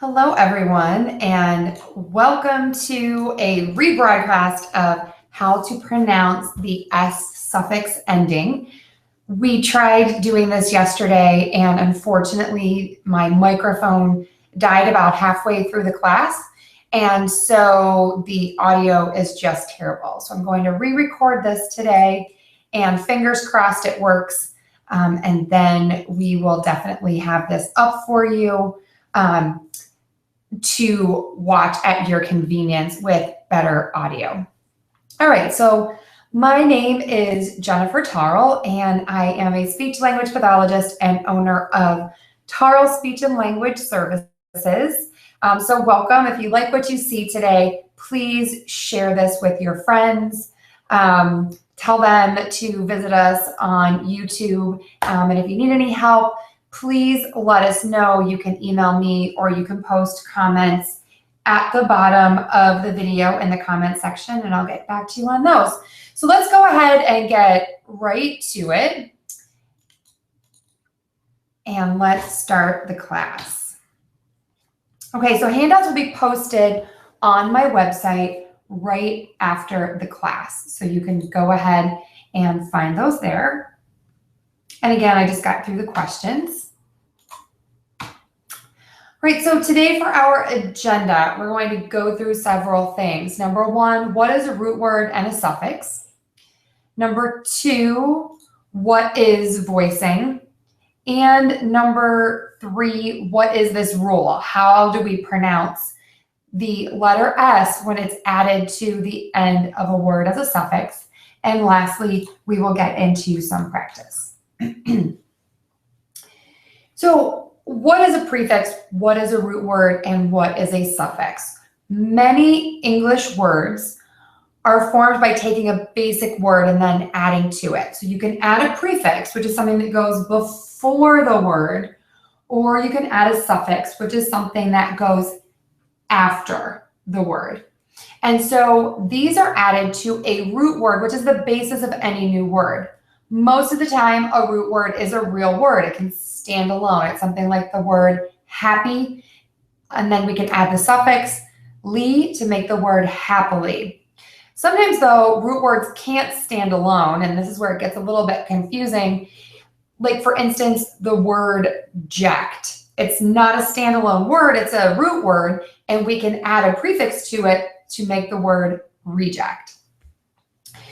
Hello, everyone, and welcome to a rebroadcast of how to pronounce the S suffix ending. We tried doing this yesterday, and unfortunately, my microphone died about halfway through the class, and so the audio is just terrible. So I'm going to re-record this today, and fingers crossed it works, and then we will definitely have this up for you to watch at your convenience with better audio. All right, so my name is Jennifer Tarle, and I am a speech language pathologist and owner of Tarle Speech and Language Services. So welcome. If you like what you see today, please share this with your friends. Tell them to visit us on YouTube. And if you need any help, please let us know. You can email me or you can post comments at the bottom of the video in the comment section, and I'll get back to you on those. So let's go ahead and get right to it. And let's start the class. Okay, so handouts will be posted on my website right after the class. So you can go ahead and find those there. And again, I just got through the questions. Right, so today for our agenda, we're going to go through several things. Number one, what is a root word and a suffix? Number two, what is voicing? And number three, what is this rule? How do we pronounce the letter S when it's added to the end of a word as a suffix? And lastly, we will get into some practice. So what is a prefix, what is a root word, and what is a suffix? Many English words are formed by taking a basic word and then adding to it. So you can add a prefix, which is something that goes before the word, or you can add a suffix, which is something that goes after the word. And so these are added to a root word, which is the basis of any new word. Most of the time, a root word is a real word. It can stand alone. It's something like the word happy, and then we can add the suffix ly to make the word happily. Sometimes, though, root words can't stand alone, and this is where it gets a little bit confusing. Like, for instance, the word jacked. It's not a standalone word. It's a root word, and we can add a prefix to it to make the word reject.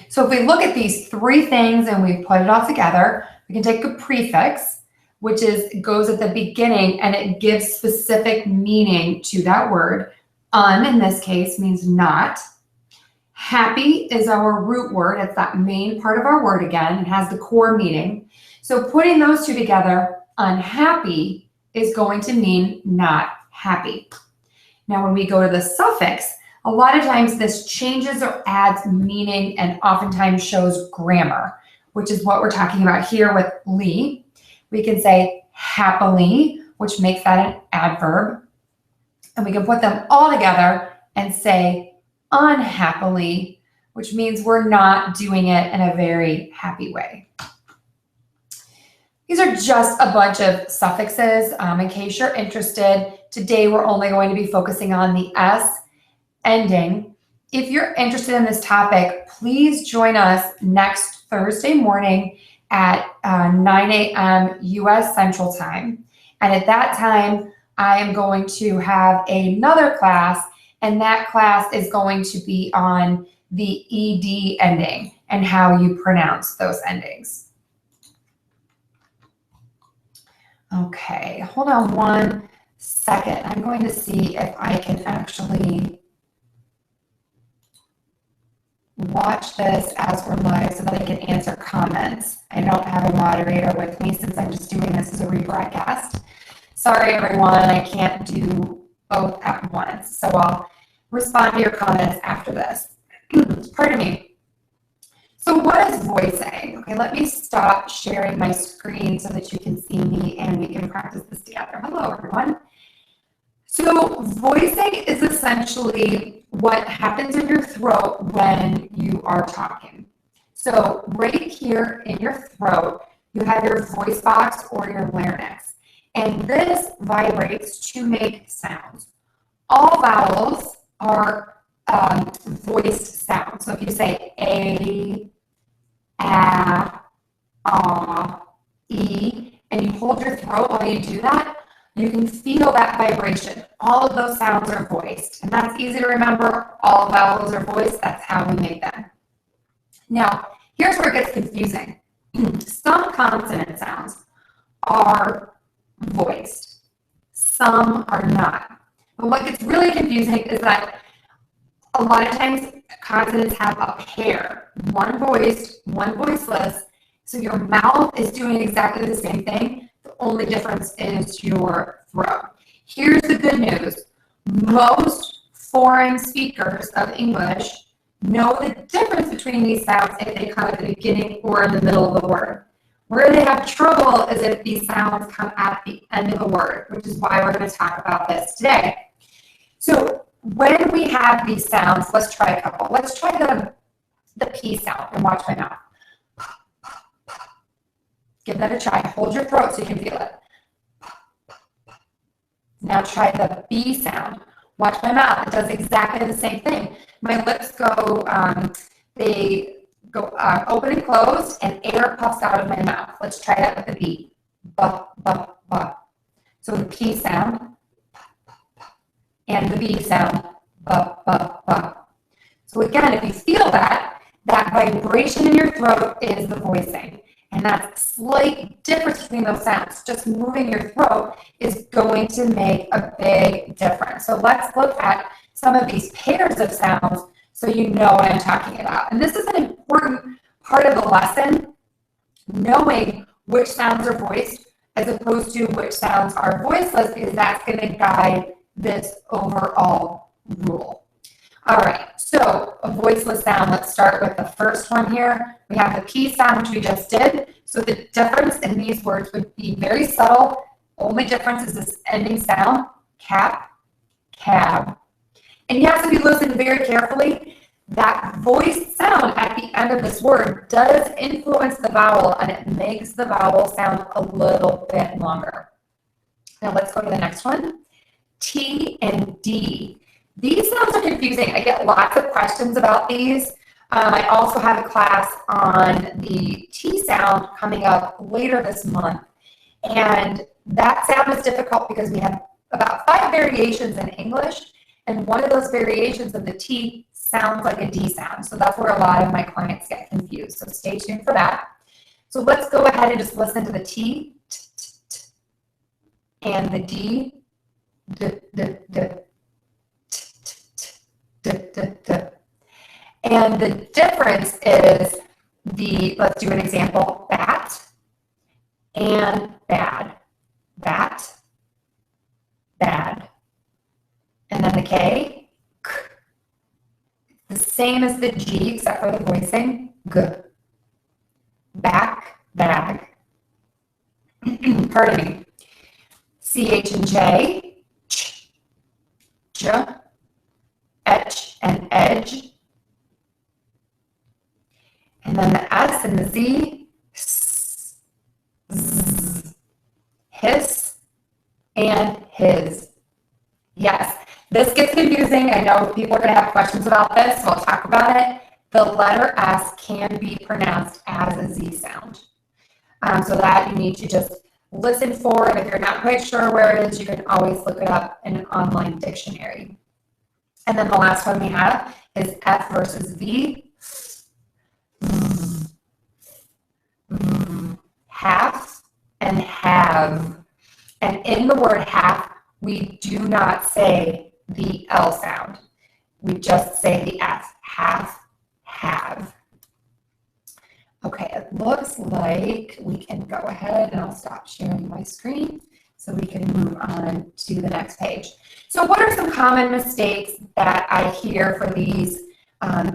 So if we look at these three things and we put it all together, we can take a prefix, which goes at the beginning and it gives specific meaning to that word. In this case, means not. Happy is our root word. It's that main part of our word again. It has the core meaning. So putting those two together, unhappy is going to mean not happy. Now when we go to the suffix, a lot of times this changes or adds meaning and oftentimes shows grammar, which is what we're talking about here with ly. We can say happily, which makes that an adverb. And we can put them all together and say unhappily, which means we're not doing it in a very happy way. These are just a bunch of suffixes. In case you're interested, today we're only going to be focusing on the S ending. If you're interested in this topic, please join us next Thursday morning at 9 a.m. U.S. Central Time. And at that time, I am going to have another class, and that class is going to be on the ED ending and how you pronounce those endings. Okay, hold on one second. I'm going to see if I can actually watch this as we're live so that I can answer comments. I don't have a moderator with me since I'm just doing this as a rebroadcast. Sorry, everyone, I can't do both at once. So I'll respond to your comments after this. Pardon me. So what is voicing? Okay, let me stop sharing my screen so that you can see me and we can practice this together. Hello, everyone. So voicing is essentially what happens in your throat when you are talking. So right here in your throat, you have your voice box or your larynx. And this vibrates to make sounds. All vowels are voiced sounds. So if you say A, E, and you hold your throat while you do that, you can feel that vibration. All of those sounds are voiced. And that's easy to remember. All vowels are voiced. That's how we make them. Now, here's where it gets confusing. Some consonant sounds are voiced. Some are not. But what gets really confusing is that a lot of times consonants have a pair, one voiced, one voiceless. So your mouth is doing exactly the same thing. The only difference is your throat. Here's the good news. Most foreign speakers of English know the difference between these sounds if they come at the beginning or in the middle of the word. Where they have trouble is if these sounds come at the end of the word, which is why we're going to talk about this today. So when we have these sounds, let's try a couple. Let's try the P sound and watch my mouth. Give that a try. Hold your throat so you can feel it. Now try the B sound. Watch my mouth. It does exactly the same thing. My lips go, open and closed, and air puffs out of my mouth. Let's try that with the B. Buh, buh, buh. So the P sound and the B sound. Buh, buh, buh. So again, if you feel that vibration in your throat is the voicing. And that slight difference between those sounds, just moving your throat, is going to make a big difference. So let's look at some of these pairs of sounds so you know what I'm talking about. And this is an important part of the lesson, knowing which sounds are voiced as opposed to which sounds are voiceless, because that's going to guide this overall rule. All right, so a voiceless sound, let's start with the first one here. We have the P sound, which we just did. So the difference in these words would be very subtle. Only difference is this ending sound, cap, cab. And you have to be listening very carefully. That voiced sound at the end of this word does influence the vowel, and it makes the vowel sound a little bit longer. Now let's go to the next one. T and D. These sounds are confusing. I get lots of questions about these. I also have a class on the T sound coming up later this month. And that sound is difficult because we have about 5 variations in English. And one of those variations of the T sounds like a D sound. So that's where a lot of my clients get confused. So stay tuned for that. So let's go ahead and just listen to the T, t, t, t, and the D, d, d, d. And the difference is let's do an example, bat and bad, bat, bad. And then the K, k, the same as the G except for the voicing, g, back, bag. Pardon me. CH and J, ch, j, etch and edge. And then the S and the Z, s, z, hiss, and his. Yes, this gets confusing. I know people are going to have questions about this, so I'll talk about it. The letter S can be pronounced as a Z sound. So that you need to just listen for it. If you're not quite sure where it is, you can always look it up in an online dictionary. And then the last one we have is F versus V. Half and have. And in the word half, we do not say the L sound. We just say the F. Half, have. Okay, it looks like we can go ahead and I'll stop sharing my screen so we can move on to the next page. So what are some common mistakes that I hear for these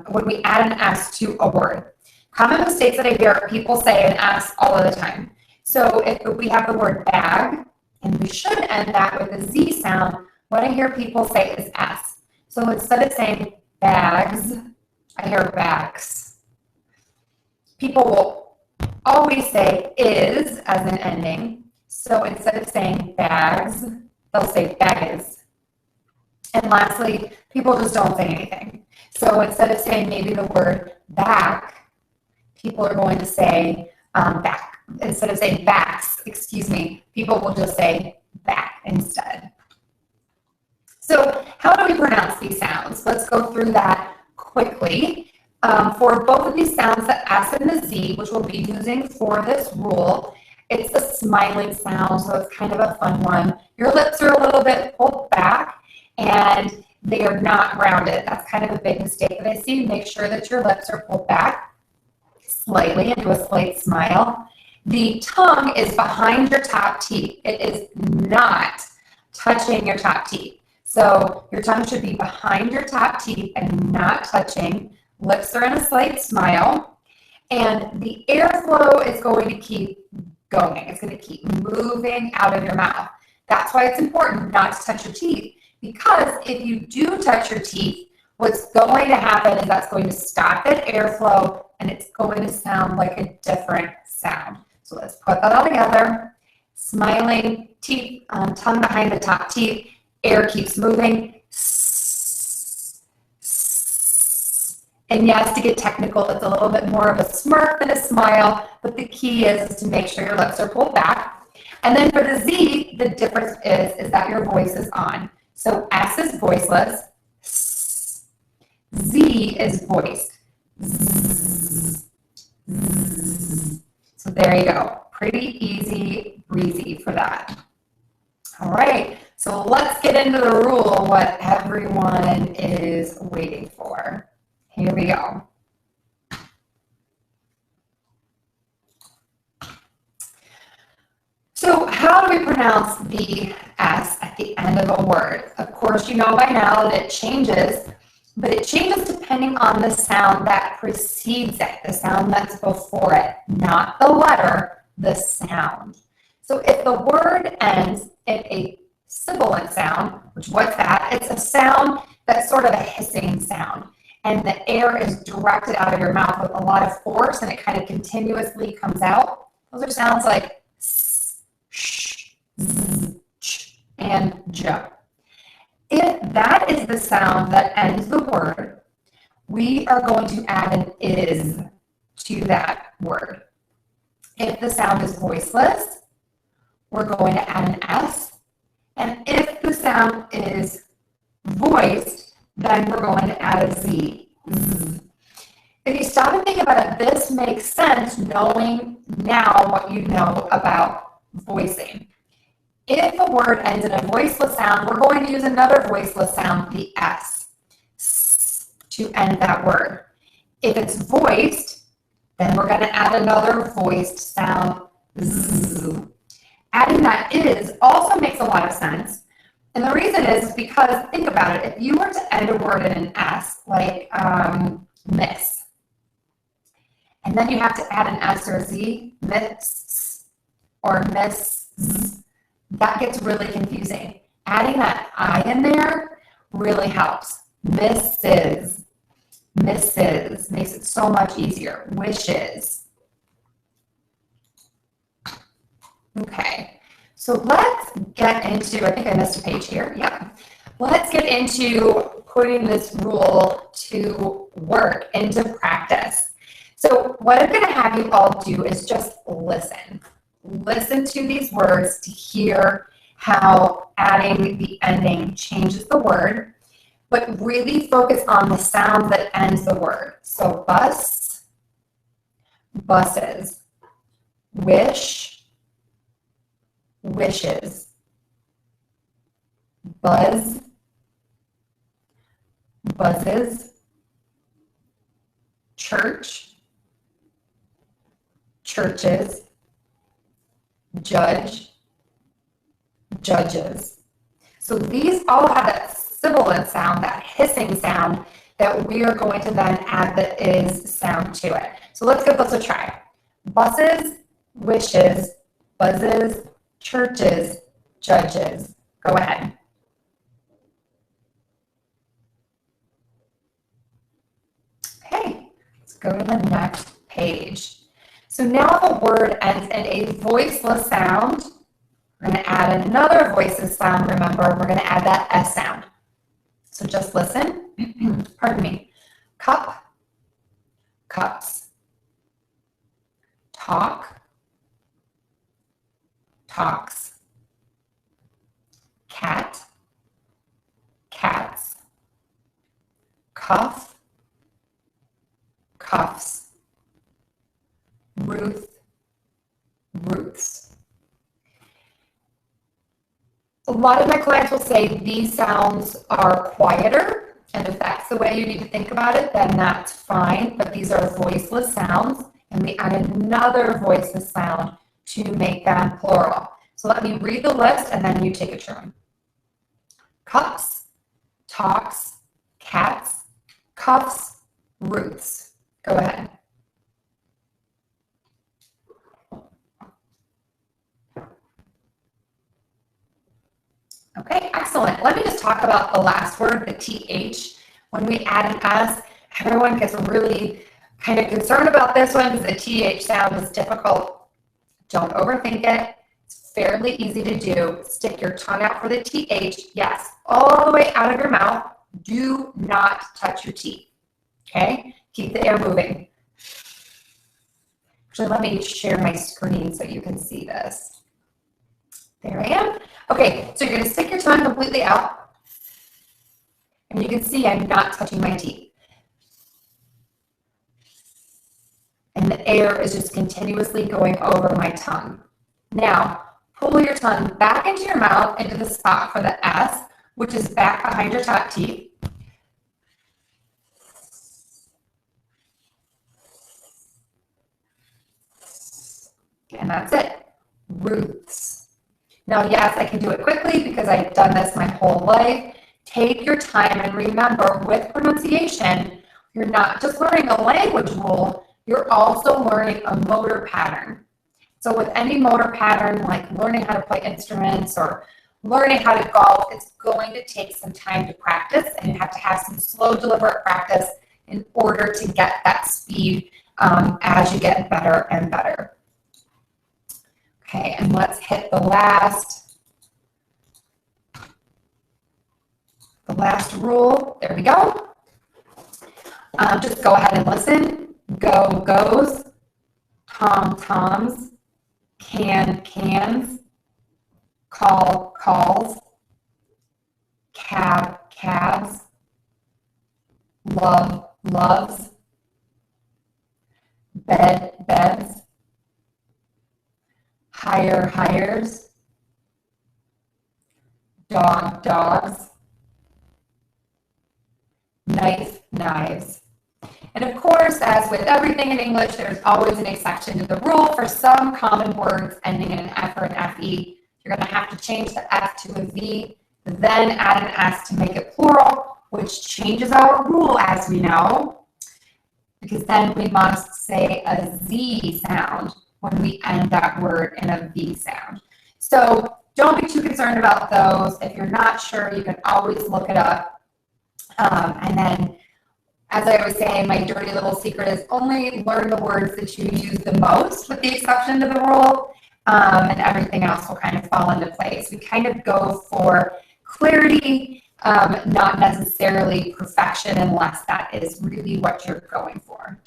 when we add an S to a word? Common mistakes that I hear people say an S all of the time. So if we have the word bag, and we should end that with a Z sound, what I hear people say is S. So instead of saying bags, I hear bags. People will always say is as an ending. So instead of saying bags, they'll say baggage. And lastly, people just don't say anything. So instead of saying maybe the word back, people are going to say back. Instead of saying backs, excuse me, people will just say back instead. So how do we pronounce these sounds? Let's go through that quickly. For both of these sounds, the S and the Z, which we'll be using for this rule, it's the smiling sound, so it's kind of a fun one. Your lips are a little bit pulled back, and they are not rounded. That's kind of a big mistake that I see. Make sure that your lips are pulled back slightly into a slight smile. The tongue is behind your top teeth. It is not touching your top teeth. So your tongue should be behind your top teeth and not touching. Lips are in a slight smile. And the airflow is going to keep going. It's going to keep moving out of your mouth. That's why it's important not to touch your teeth, because if you do touch your teeth, what's going to happen is that's going to stop that airflow and it's going to sound like a different sound. So let's put that all together. Smiling, teeth, tongue behind the top teeth, air keeps moving. And yes, to get technical, it's a little bit more of a smirk than a smile, but the key is to make sure your lips are pulled back. And then for the Z, the difference is that your voice is on. So S is voiceless, Z is voiced. So there you go. Pretty easy breezy for that. All right, so let's get into the rule, what everyone is waiting for. Here we go. So how do we pronounce the S at the end of a word? Of course, you know by now that it changes, but it changes depending on the sound that precedes it, the sound that's before it, not the letter, the sound. So if the word ends in a sibilant sound, which what's that? It's a sound that's sort of a hissing sound, and the air is directed out of your mouth with a lot of force, and it kind of continuously comes out. Those are sounds like s, sh, z, ch, and j. If that is the sound that ends the word, we are going to add an is to that word. If the sound is voiceless, we're going to add an S. And if the sound is voiced, then we're going to add a Z. If you stop and think about it, this makes sense knowing now what you know about voicing. If a word ends in a voiceless sound, we're going to use another voiceless sound, the S, to end that word. If it's voiced, then we're going to add another voiced sound, Z. Adding that is also makes a lot of sense. And the reason is because, think about it, if you were to end a word in an S, like miss, and then you have to add an S or a Z, miss, or miss, that gets really confusing. Adding that I in there really helps. Misses, misses, makes it so much easier. Wishes. Okay, so let's get into, I think I missed a page here. Yeah. Let's get into putting this rule to work, into practice. So what I'm going to have you all do is just listen. Listen to these words to hear how adding the ending changes the word, but really focus on the sound that ends the word. So bus, buses, wish, wishes, buzz, buzzes, church, churches, judge, judges. So these all have that sibilant sound, that hissing sound, that we are going to then add the is sound to it. So let's give those a try. Buses, wishes, buzzes, churches, judges. Go ahead. Okay, let's go to the next page. So now the word ends in a voiceless sound. We're going to add another voiceless sound. Remember, we're going to add that S sound. So just listen. Pardon me. Cup, cups. Talk, talks. Cat, cats. Cuff, cuffs. Ruth, Ruths. A lot of my clients will say these sounds are quieter, and if that's the way you need to think about it, then that's fine, but these are voiceless sounds, and we add another voiceless sound to make them plural. So let me read the list, and then you take a turn. Cups, talks, cats, cuffs, Ruths. Go ahead. Okay, excellent. Let me just talk about the last word, the TH. When we add an S, everyone gets really kind of concerned about this one because the TH sound is difficult. Don't overthink it. It's fairly easy to do. Stick your tongue out for the TH. Yes, all the way out of your mouth. Do not touch your teeth. Okay? Keep the air moving. Actually, let me share my screen so you can see this. There I am. Okay, so you're going to stick your tongue completely out. And you can see I'm not touching my teeth. And the air is just continuously going over my tongue. Now, pull your tongue back into your mouth, into the spot for the S, which is back behind your top teeth. And that's it. Ruths. Now, yes, I can do it quickly because I've done this my whole life. Take your time and remember, with pronunciation, you're not just learning a language rule, you're also learning a motor pattern. So with any motor pattern, like learning how to play instruments or learning how to golf, it's going to take some time to practice, and you have to have some slow, deliberate practice in order to get that speed as you get better and better. Okay, and let's hit the last rule. There we go. Just go ahead and listen. Go, goes. Tom, toms. Can, cans. Call, calls. Cab, cabs. Love, loves. Bed, beds. Hire, hires. Dog, dogs. Knife, knives. And of course, as with everything in English, there's always an exception to the rule. For some common words ending in an F or an FE, you're going to have to change the F to a V, then add an S to make it plural, which changes our rule, as we know, because then we must say a Z sound when we end that word in a V sound. So don't be too concerned about those. If you're not sure, you can always look it up. And then, as I always say, my dirty little secret is only learn the words that you use the most, with the exception to the rule, and everything else will kind of fall into place. We kind of go for clarity, not necessarily perfection, unless that is really what you're going for.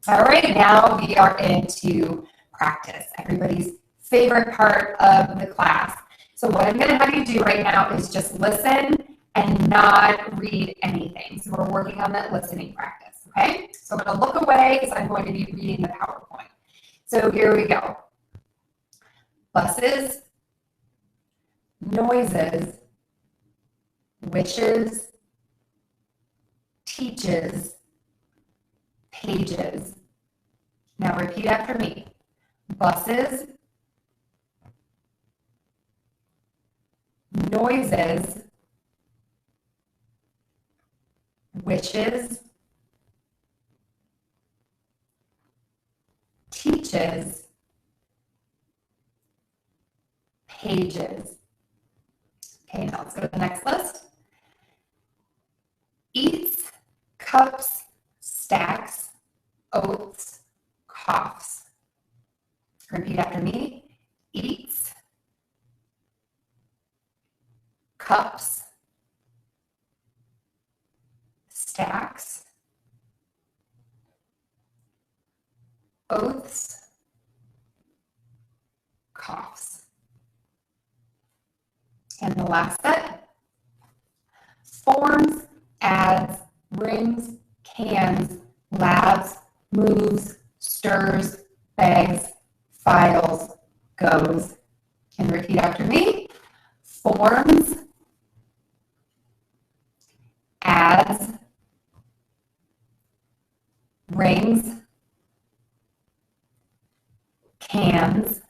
All right, now we are into practice, everybody's favorite part of the class. So what I'm going to have you do right now is just listen and not read anything. So we're working on that listening practice, okay? So I'm going to look away because I'm going to be reading the PowerPoint. So here we go. Buses, noises, wishes, teaches, pages. Now repeat after me. Buses, noises, wishes, teaches, pages. Okay, now let's go to the next list. Eats, cups, stacks, oaths, coughs. Repeat after me. Eats, cups, stacks, oaths, coughs. And the last set, forms, adds, rings, cans, labs, moves, stirs, begs, files, goes. And repeat after me. Forms, adds, rings, cans,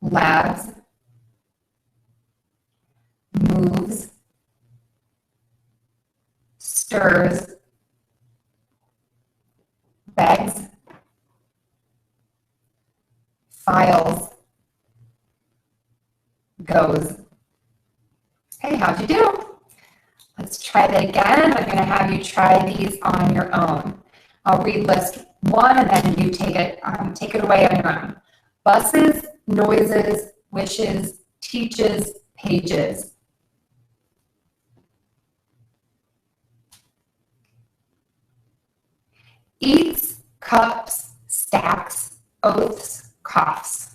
labs, moves, stirs, begs, files, goes. Okay, how'd you do? Let's try that again. I'm going to have you try these on your own. I'll read list 1 and then you take it away on your own. Buses, noises, wishes, teaches, pages. Eats, cups, stacks, oaths, coughs.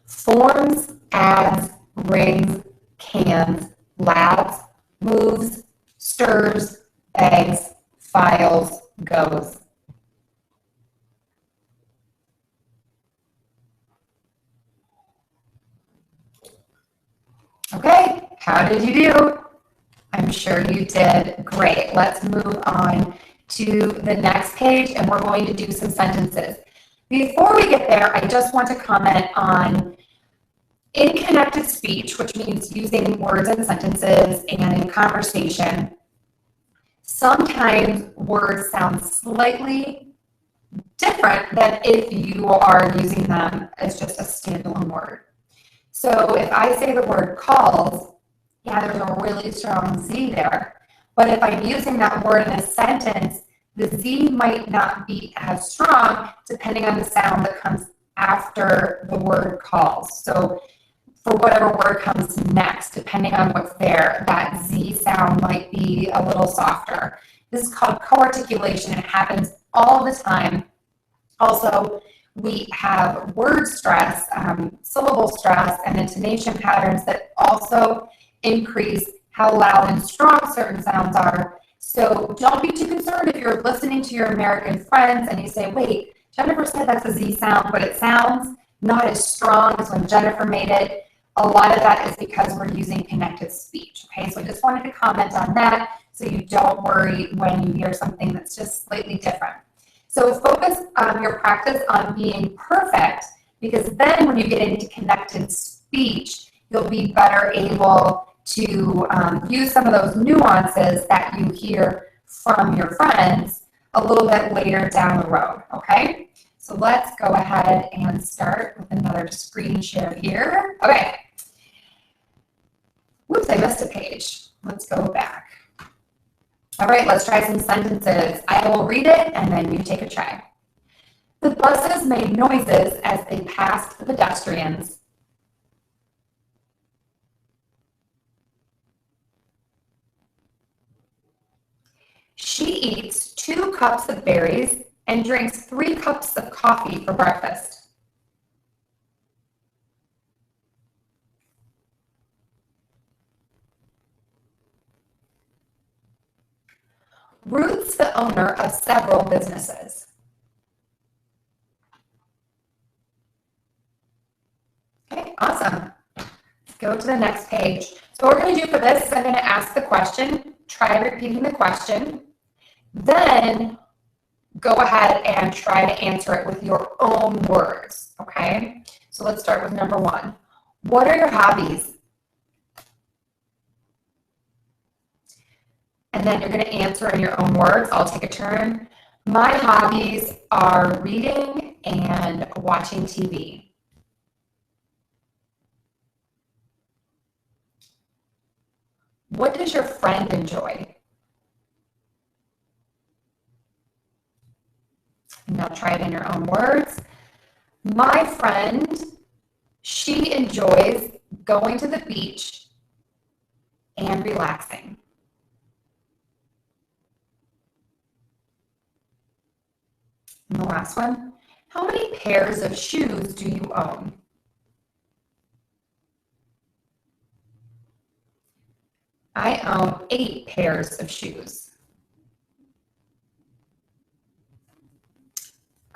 Forms, adds, rings, cans, labs, moves, stirs, begs, files, goes. Okay, how did you do? I'm sure you did great. Let's move on to the next page and we're going to do some sentences. Before we get there, I just want to comment on in connected speech, which means using words in sentences and in conversation. Sometimes words sound slightly different than if you are using them as just a standalone word. So if I say the word calls, yeah, there's a really strong Z there. But if I'm using that word in a sentence, the Z might not be as strong depending on the sound that comes after the word calls. So for whatever word comes next, depending on what's there, that Z sound might be a little softer. This is called co-articulation. It happens all the time. Also, we have word stress, syllable stress, and intonation patterns that also increase how loud and strong certain sounds are. So don't be too concerned if you're listening to your American friends and you say, wait, Jennifer said that's a Z sound, but it sounds not as strong as when Jennifer made it. A lot of that is because we're using connected speech. Okay, so I just wanted to comment on that so you don't worry when you hear something that's just slightly different. So focus your practice on being perfect, because then when you get into connected speech, you'll be better able to use some of those nuances that you hear from your friends a little bit later down the road, okay? So let's go ahead and start with another screen share here. Okay. Whoops, I missed a page. Let's go back. All right, let's try some sentences. I will read it and then you take a try. The buses made noises as they passed the pedestrians. She eats 2 cups of berries and drinks 3 cups of coffee for breakfast. Ruth's the owner of several businesses. Okay, awesome. Let's go to the next page. So what we're going to do for this is I'm going to ask the question, try repeating the question, then go ahead and try to answer it with your own words, okay? So let's start with number 1. What are your hobbies? And then you're going to answer in your own words. I'll take a turn. My hobbies are reading and watching TV. What does your friend enjoy? Now try it in your own words. My friend, she enjoys going to the beach and relaxing. And the last one, how many pairs of shoes do you own? I own 8 pairs of shoes.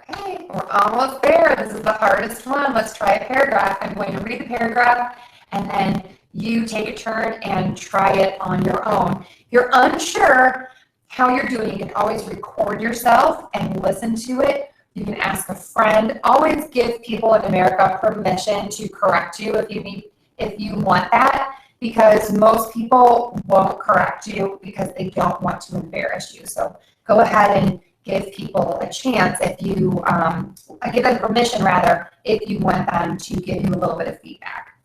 Okay, we're almost there. This is the hardest one. Let's try a paragraph. I'm going to read the paragraph, and then you take a turn and try it on your own. If you're unsure how you're doing, you can always record yourself and listen to it. You can ask a friend. Always give people in America permission to correct you if you want that, because most people won't correct you because they don't want to embarrass you. So go ahead and give people a chance if you, give them permission rather, if you want them to give you a little bit of feedback.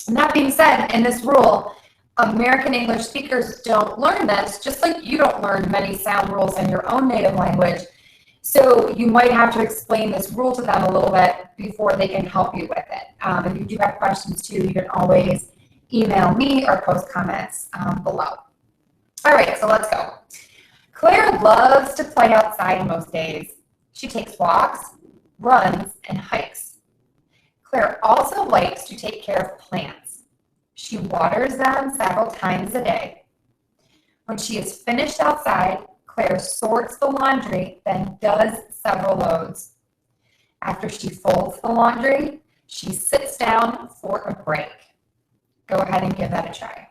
And that being said, in this rule, American English speakers don't learn this, just like you don't learn many sound rules in your own native language. So you might have to explain this rule to them a little bit before they can help you with it. If you do have questions too, you can always email me or post comments below. All right, so let's go. Claire loves to play outside most days. She takes walks, runs, and hikes. Claire also likes to take care of plants. She waters them several times a day. When she is finished outside, Claire sorts the laundry, then does several loads. After she folds the laundry, she sits down for a break. Go ahead and give that a try.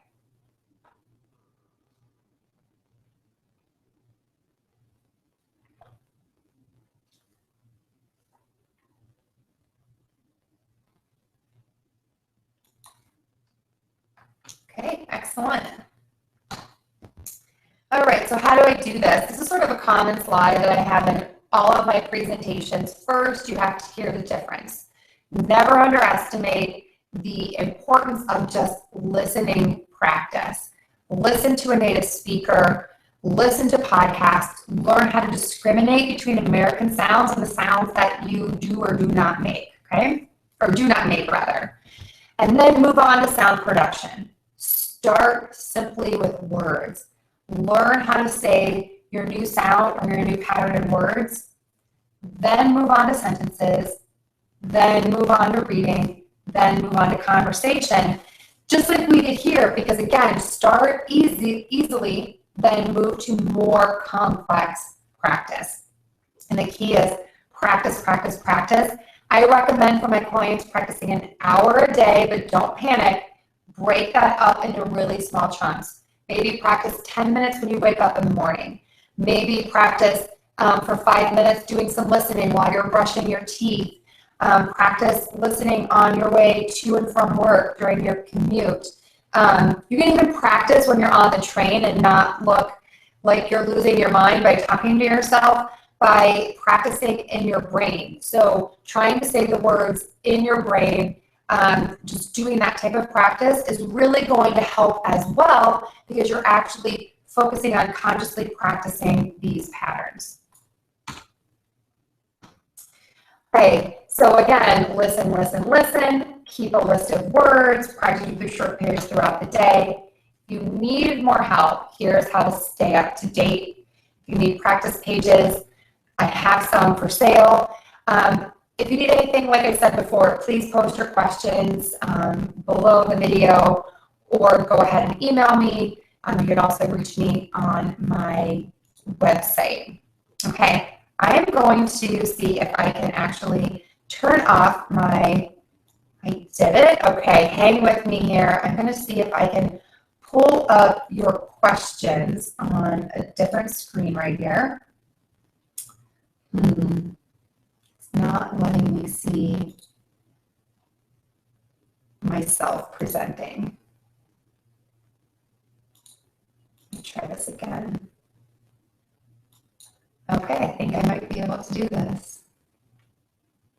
Okay, excellent. All right, so how do I do this? This is sort of a common slide that I have in all of my presentations. First, you have to hear the difference. Never underestimate the importance of just listening practice. Listen to a native speaker, listen to podcasts, learn how to discriminate between American sounds and the sounds that you do or do not make, okay? Or do not make, rather. And then move on to sound production. Start simply with words. Learn how to say your new sound or your new pattern in words. Then move on to sentences. Then move on to reading. Then move on to conversation. Just like we did here, because again, start easily, then move to more complex practice. And the key is practice, practice, practice. I recommend for my clients practicing an hour a day, but don't panic. Break that up into really small chunks. Maybe practice 10 minutes when you wake up in the morning. Maybe practice for 5 minutes doing some listening while you're brushing your teeth. Practice listening on your way to and from work during your commute. You can even practice when you're on the train and not look like you're losing your mind by talking to yourself, by practicing in your brain. So trying to say the words in your brain, just doing that type of practice is really going to help as well, because you're actually focusing on consciously practicing these patterns. Okay, so again, listen, listen, listen. Keep a list of words, practice with short periods throughout the day. If you need more help, here's how to stay up to date. If you need practice pages, I have some for sale. If you need anything, like I said before, please post your questions below the video, or go ahead and email me. You can also reach me on my website. Okay, I am going to see if I can actually turn off my, I did it. Okay, hang with me here. I'm going to see if I can pull up your questions on a different screen right here. It's not letting me see myself presenting. Let me try this again. Okay, I think I might be able to do this.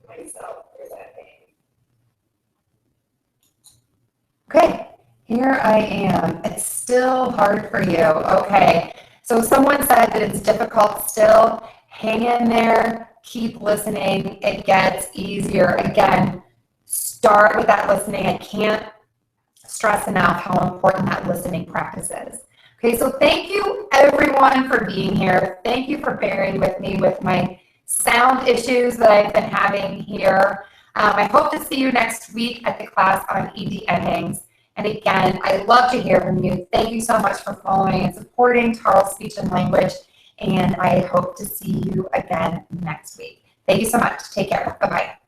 Myself presenting. Okay, here I am. It's still hard for you. Okay, so someone said that it's difficult still. Hang in there. keep listening. It gets easier. Again, start with that listening. I can't stress enough how important that listening practice is. Okay, so thank you everyone for being here. Thank you for bearing with me with my sound issues that I've been having here. I hope to see you next week at the class on ED endings. And again, I love to hear from you. Thank you so much for following and supporting Tarle Speech and Language. And I hope to see you again next week. Thank you so much. Take care. Bye-bye.